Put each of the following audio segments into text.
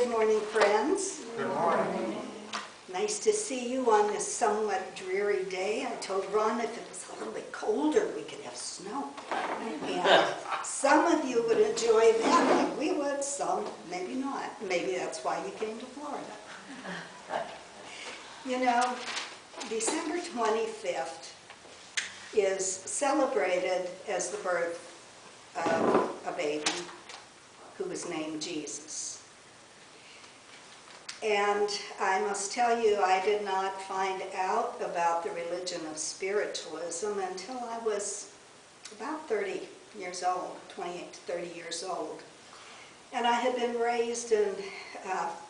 Good morning, friends. Good morning. Nice to see you on this somewhat dreary day. I told Ron if it was a little bit colder, we could have snow. And some of you would enjoy that like we would, some maybe not. Maybe that's why you came to Florida. You know, December 25th is celebrated as the birth of a baby who was named Jesus. And I must tell you, I did not find out about the religion of spiritualism until I was about 30 years old, 28 to 30 years old. And I had been raised in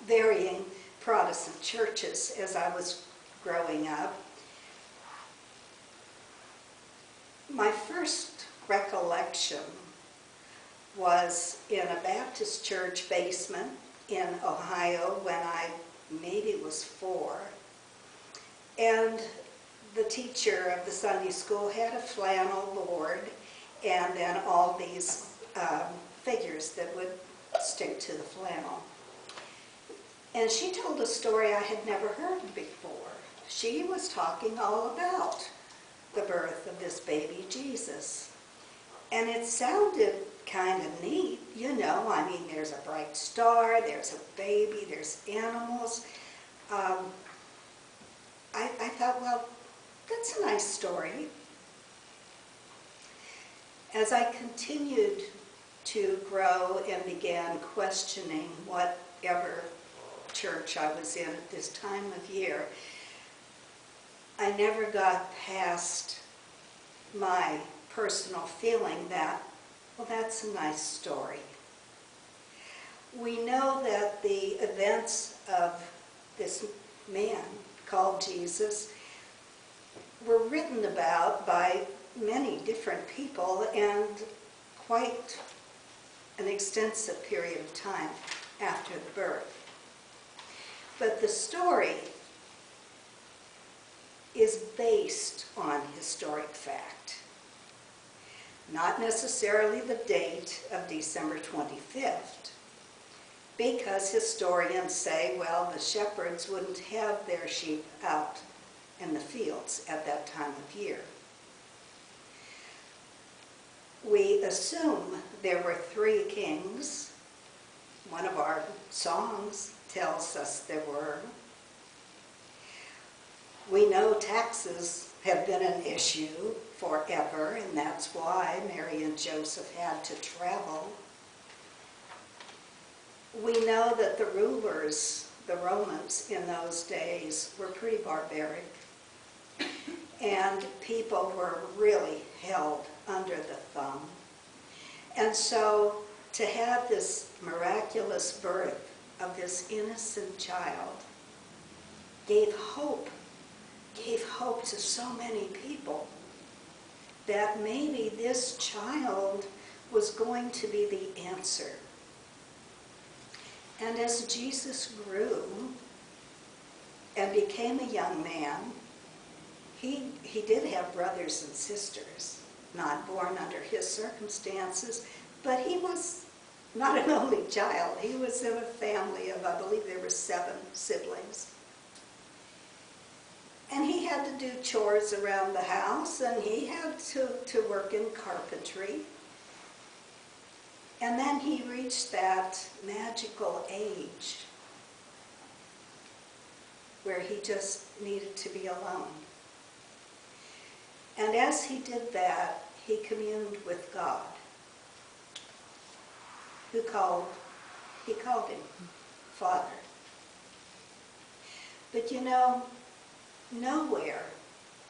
varying Protestant churches as I was growing up. My first recollection was in a Baptist church basement in Ohio when I maybe was 4. And the teacher of the Sunday school had a flannel board and then all these figures that would stick to the flannel. And she told a story I had never heard before. She was talking all about the birth of this baby Jesus. And it sounded kind of neat, you know. I mean, there's a bright star, there's a baby, there's animals. I thought, well, that's a nice story. As I continued to grow and began questioning whatever church I was in at this time of year, I never got past my personal feeling that, well, that's a nice story. We know that the events of this man called Jesus were written about by many different people and quite an extensive period of time after the birth. But the story is based on historic fact. Not necessarily the date of December 25th, because historians say, well, the shepherds wouldn't have their sheep out in the fields at that time of year. We assume there were 3 kings. One of our songs tells us there were. We know taxes have been an issue forever, and that's why Mary and Joseph had to travel. We know that the rulers, the Romans in those days, were pretty barbaric, and people were really held under the thumb. And so to have this miraculous birth of this innocent child gave hope to so many people that maybe this child was going to be the answer. And as Jesus grew and became a young man, he did have brothers and sisters, not born under his circumstances, but he was not an only child. He was in a family of, I believe there were 7 siblings. And he had to do chores around the house, and he had to work in carpentry. And then he reached that magical age where he just needed to be alone. And as he did that, he communed with God, he called him Father. But you know, nowhere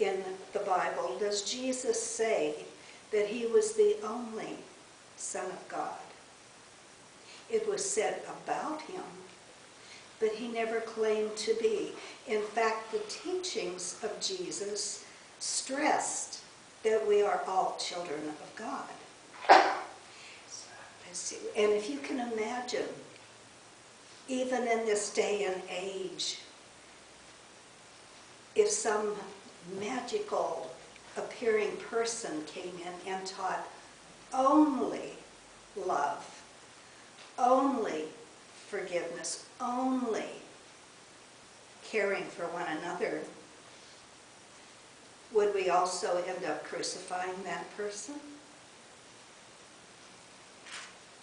in the Bible does Jesus say that he was the only Son of God. It was said about him, but he never claimed to be. In fact, the teachings of Jesus stressed that we are all children of God. And if you can imagine, even in this day and age, if some magical appearing person came in and taught only love, only forgiveness, only caring for one another, would we also end up crucifying that person?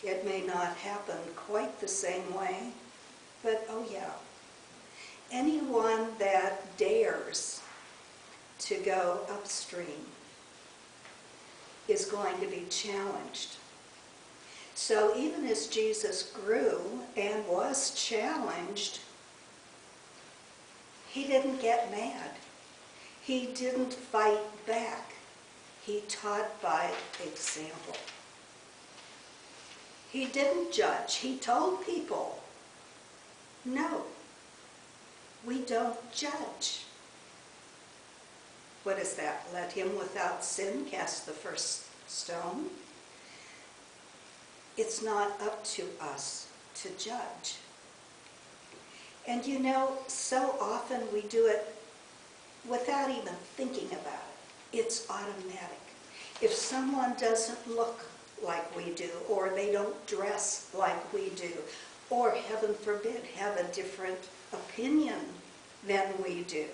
It may not happen quite the same way, but oh yeah. Anyone that dares to go upstream is going to be challenged. So even as Jesus grew and was challenged, he didn't get mad. He didn't fight back. He taught by example. He didn't judge. He told people, no, we don't judge. What is that? Let him without sin cast the first stone. It's not up to us to judge. And you know, so often we do it without even thinking about it. It's automatic. If someone doesn't look like we do, or they don't dress like we do, or heaven forbid, have a different opinion than we do,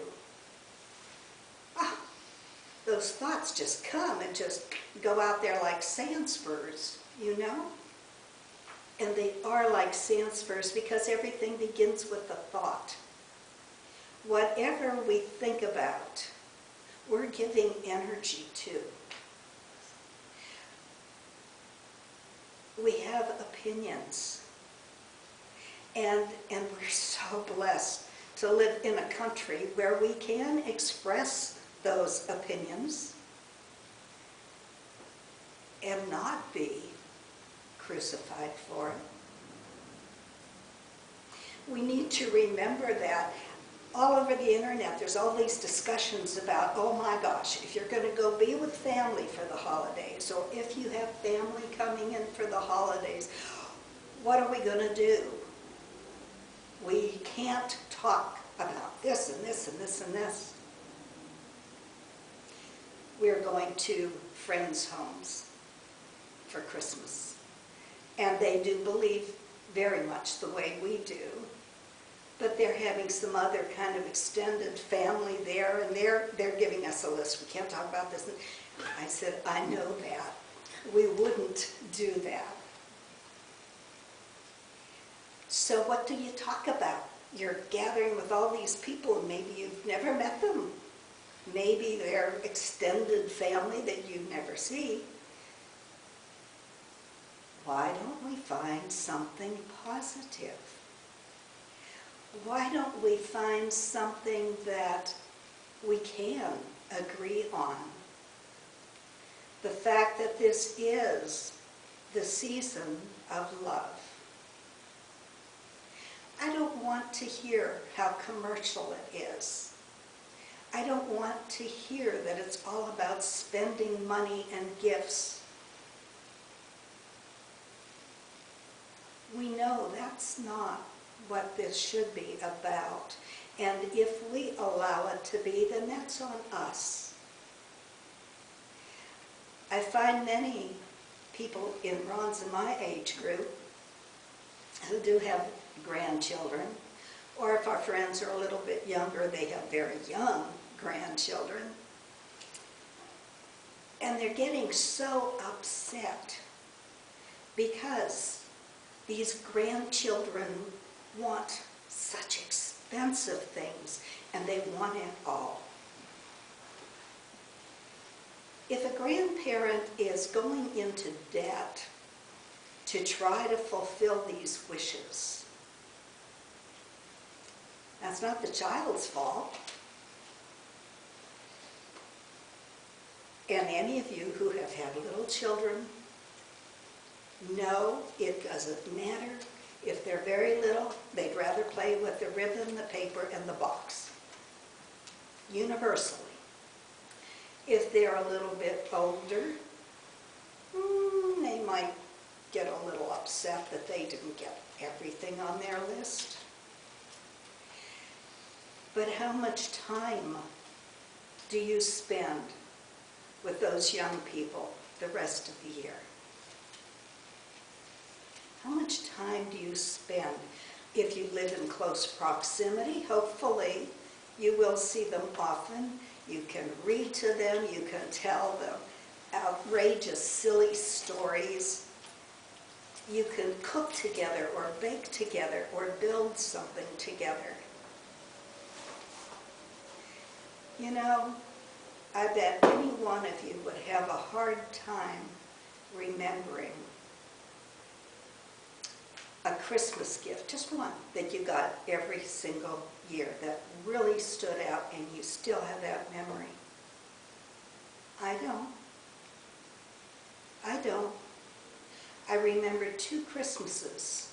those thoughts just come and just go out there like sand spurs, you know? And they are like sand spurs because everything begins with a thought. Whatever we think about, we're giving energy to. We have opinions. And we're so blessed to live in a country where we can express those opinions and not be crucified for it. We need to remember that all over the internet there's all these discussions about, oh my gosh, if you're going to go be with family for the holidays, or if you have family coming in for the holidays, what are we going to do? We can't talk about this and this and this and this. We're going to friends' homes for Christmas. And they do believe very much the way we do. But they're having some other kind of extended family there, and they're giving us a list. We can't talk about this. And I said, I know that. We wouldn't do that. So what do you talk about? You're gathering with all these people, and maybe you've never met them. Maybe they're extended family that you never see. Why don't we find something positive? Why don't we find something that we can agree on? The fact that this is the season of love. I don't want to hear how commercial it is. I don't want to hear that it's all about spending money and gifts. We know that's not what this should be about. And if we allow it to be, then that's on us. I find many people in Ron's and my age group who do have grandchildren, or if our friends are a little bit younger, they have very young grandchildren. And they're getting so upset because these grandchildren want such expensive things, and they want it all. If a grandparent is going into debt to try to fulfill these wishes, that's not the child's fault. And any of you who have had little children know it doesn't matter. If they're very little, they'd rather play with the ribbon, the paper, and the box. Universally. If they're a little bit older, they might get a little upset that they didn't get everything on their list. But how much time do you spend with those young people the rest of the year? How much time do you spend? If you live in close proximity, hopefully you will see them often. You can read to them, you can tell them outrageous, silly stories. You can cook together or bake together or build something together. You know, I bet any one of you would have a hard time remembering a Christmas gift, just one, that you got every single year that really stood out and you still have that memory. I don't. I remember 2 Christmases.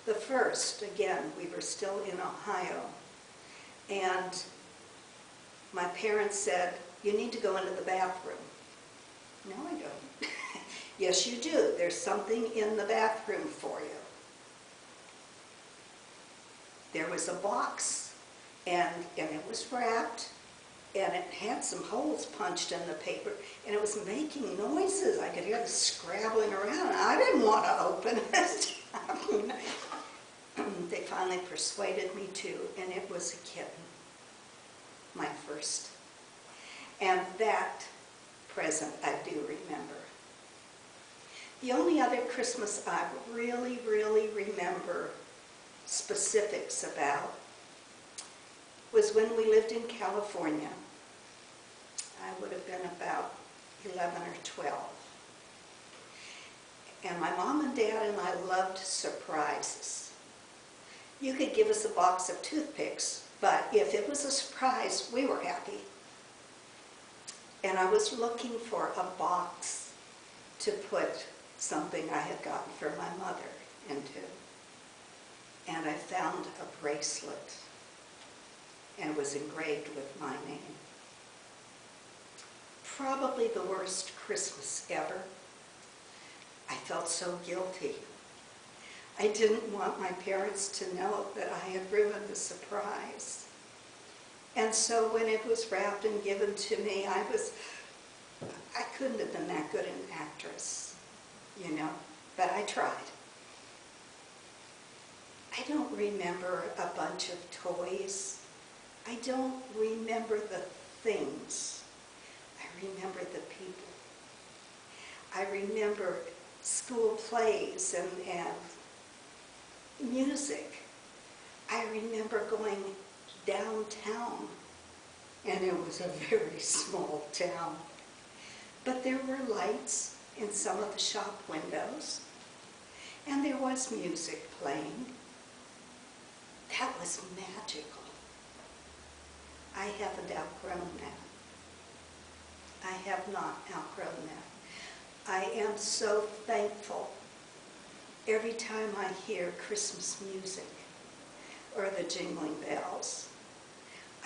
The first, again, we were still in Ohio, and my parents said, "You need to go into the bathroom." No, I don't. Yes, you do. There's something in the bathroom for you. There was a box, and it was wrapped, and it had some holes punched in the paper, and it was making noises. I could hear the scrabbling around. I didn't want to open it. They finally persuaded me to, and it was a kitten, my first. And that present I do remember. The only other Christmas I really, really remember specifics about was when we lived in California. I would have been about 11 or 12. And my mom and dad and I loved surprises. You could give us a box of toothpicks, but if it was a surprise, we were happy. And I was looking for a box to put something I had gotten for my mother into. And I found a bracelet, and it was engraved with my name. Probably the worst Christmas ever. I felt so guilty. I didn't want my parents to know that I had ruined the surprise. And so when it was wrapped and given to me, I couldn't have been that good an actress, you know, but I tried. I don't remember a bunch of toys. I don't remember the things. I remember the people. I remember school plays and music. I remember going downtown, and it was a very small town. But there were lights in some of the shop windows, and there was music playing. That was magical. I haven't outgrown that. I have not outgrown that. I am so thankful every time I hear Christmas music or the jingling bells.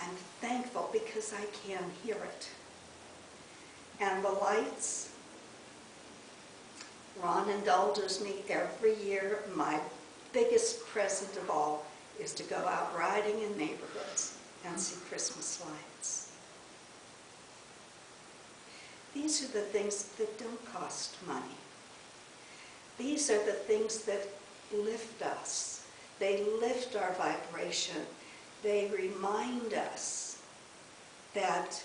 I'm thankful because I can hear it. And the lights, Ron indulges me every year. My biggest present of all is to go out riding in neighborhoods and see Christmas lights. These are the things that don't cost money. These are the things that lift us. They lift our vibration. They remind us that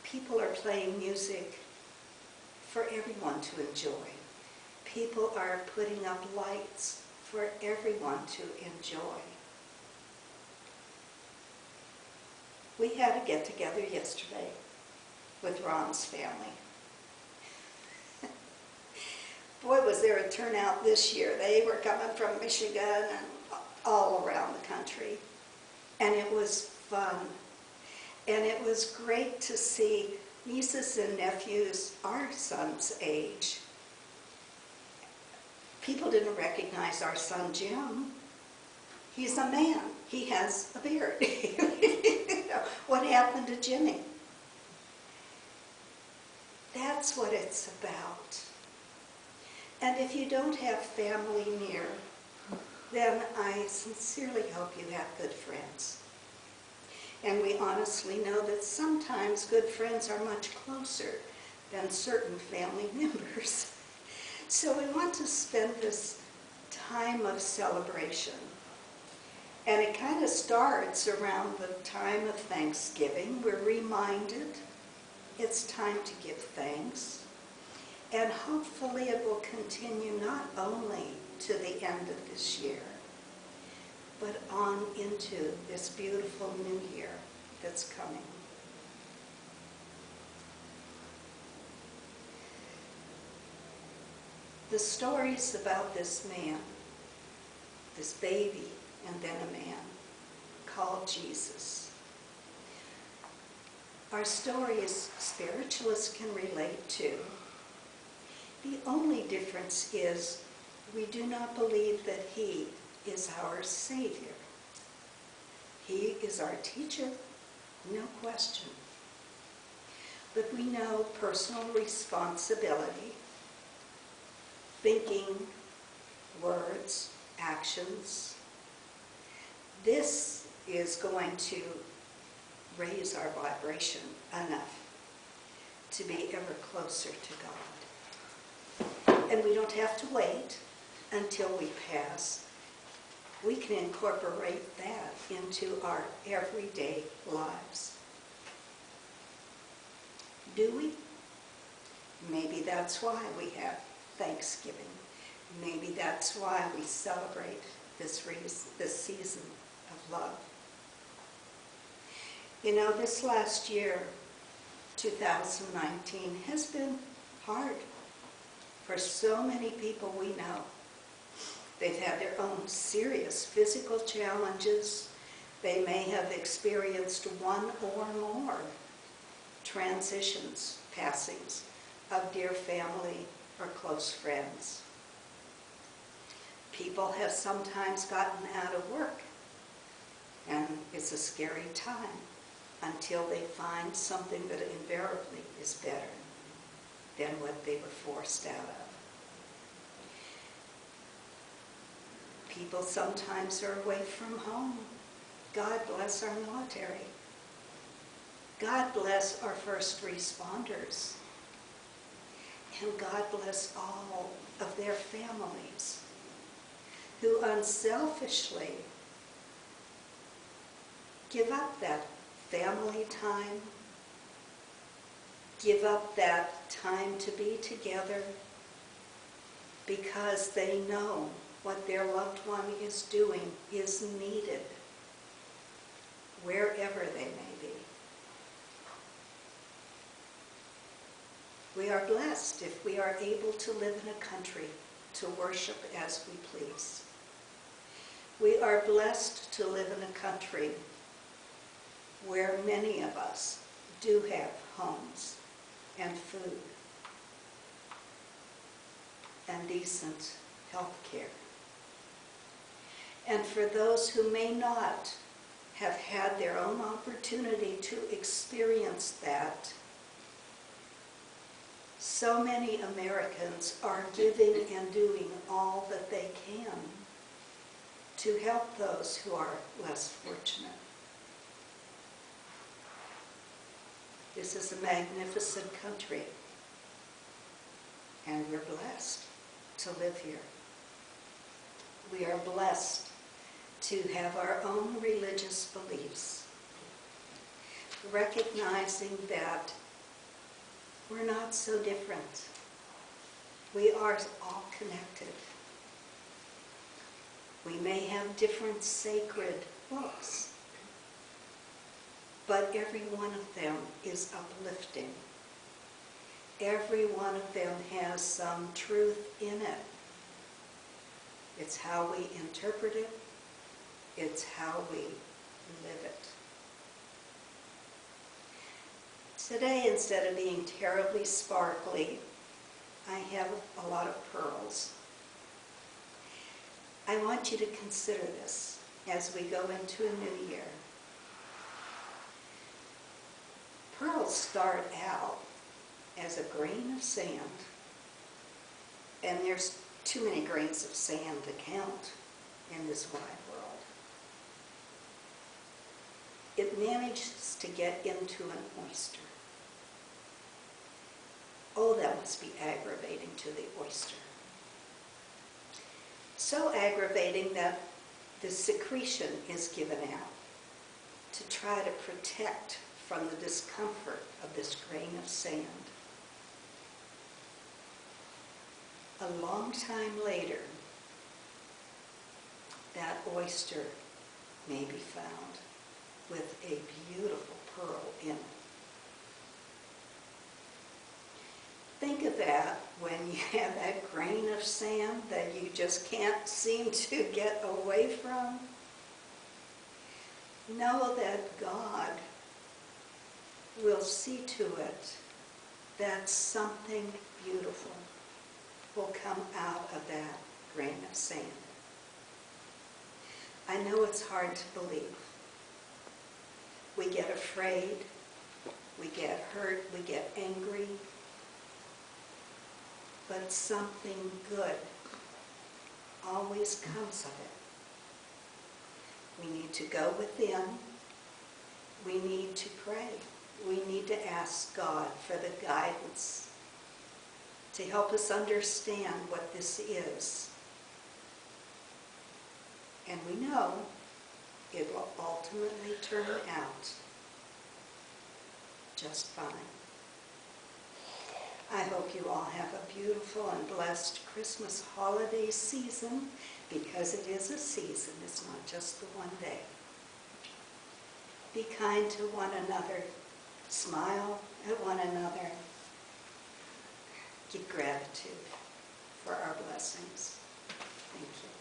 people are playing music for everyone to enjoy. People are putting up lights for everyone to enjoy. We had a get-together yesterday with Ron's family. Boy, was there a turnout this year. They were coming from Michigan and all around the country. And it was fun. And it was great to see nieces and nephews our son's age. People didn't recognize our son Jim. He's a man. He has a beard. What happened to Jimmy? That's what it's about. And if you don't have family near, then I sincerely hope you have good friends. And we honestly know that sometimes good friends are much closer than certain family members. So we want to spend this time of celebration. And it kind of starts around the time of Thanksgiving. We're reminded it's time to give thanks. And hopefully it will continue not only to the end of this year, but on into this beautiful new year that's coming. The stories about this man, this baby, and then a man called Jesus, are stories spiritualists can relate to. The only difference is we do not believe that he is our Savior. He is our teacher, no question. But we know personal responsibility, thinking, words, actions. This is going to raise our vibration enough to be ever closer to God. And we don't have to wait until we pass. We can incorporate that into our everyday lives. Do we? Maybe that's why we have Thanksgiving. Maybe that's why we celebrate this season of love. You know, this last year, 2019, has been hard for so many people we know. They've had their own serious physical challenges. They may have experienced one or more transitions, passings of dear family or close friends. People have sometimes gotten out of work, and it's a scary time until they find something that invariably is better than what they were forced out of. People sometimes are away from home. God bless our military. God bless our first responders. And God bless all of their families who unselfishly give up that family time, give up that time to be together because they know what their loved one is doing is needed wherever they may be. We are blessed if we are able to live in a country to worship as we please. We are blessed to live in a country where many of us do have homes and food and decent health care. And for those who may not have had their own opportunity to experience that, so many Americans are giving and doing all that they can to help those who are less fortunate. This is a magnificent country, and we're blessed to live here. We are blessed to have our own religious beliefs, recognizing that we're not so different. We are all connected. We may have different sacred books, but every one of them is uplifting. Every one of them has some truth in it. It's how we interpret it. It's how we live it. Today, instead of being terribly sparkly, I have a lot of pearls. I want you to consider this as we go into a new year. Pearls start out as a grain of sand, and there's too many grains of sand to count in this wide world. It manages to get into an oyster. Oh, that must be aggravating to the oyster. so aggravating that the secretion is given out to try to protect from the discomfort of this grain of sand. A long time later, that oyster may be found with a beautiful pearl in it. Think of that when you have that grain of sand that you just can't seem to get away from. Know that God will see to it that something beautiful will come out of that grain of sand. I know it's hard to believe. We get afraid, we get hurt, we get angry, but something good always comes of it. We need to go within. We need to pray. We need to ask God for the guidance to help us understand what this is. And we know it will ultimately turn out just fine. I hope you all have a beautiful and blessed Christmas holiday season, because it is a season, it's not just the one day. Be kind to one another, smile at one another, give gratitude for our blessings. Thank you.